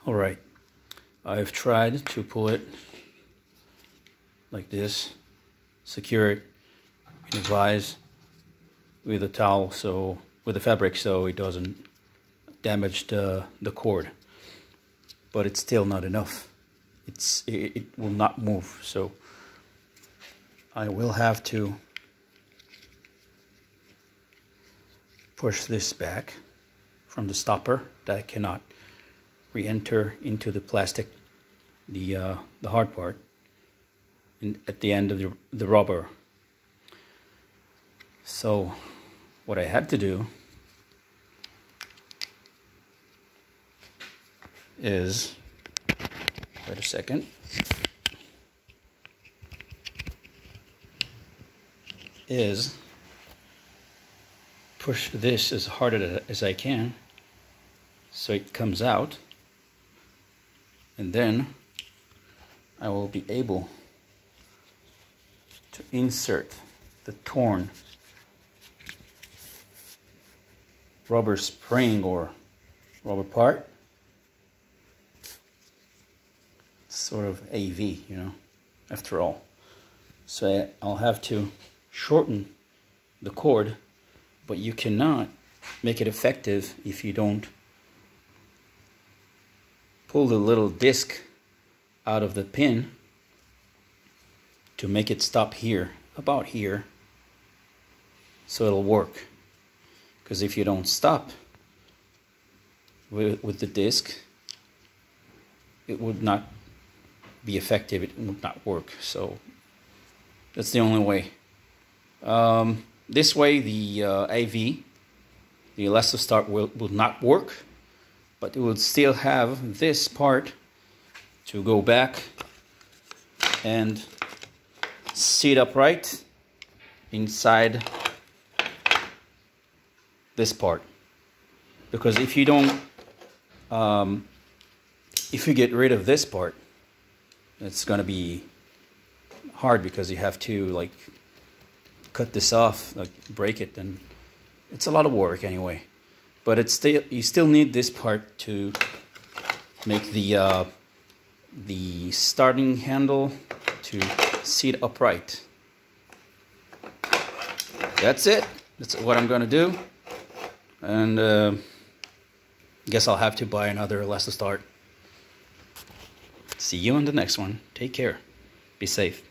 Alright, I've tried to pull it like this, secure it in a vise with a towel, with the fabric, so it doesn't damage the cord. But it's still not enough. It will not move, so I will have to push this back from the stopper that I cannot re-enter into the plastic, the hard part, at the end of the rubber. So what I had to do is, wait a second, is push this as hard as I can so it comes out, and then I will be able to insert the torn rubber spring or rubber part, sort of AV, you know, after all. So I'll have to shorten the cord, but you cannot make it effective if you don't pull the little disc out of the pin to make it stop here, about here, so it'll work. Because if you don't stop with the disc, it would not be effective, it would not work. So that's the only way. This way the AV, the ELASTOSTART, will not work, but it will still have this part to go back and sit upright inside this part. Because if you don't, if you get rid of this part, it's gonna be hard, because you have to like cut this off, like break it, and it's a lot of work anyway. But it's still, you still need this part to make the starting handle to sit upright. That's it. That's what I'm gonna do. And I guess I'll have to buy another ELASTOSTART. See you on the next one. Take care. Be safe.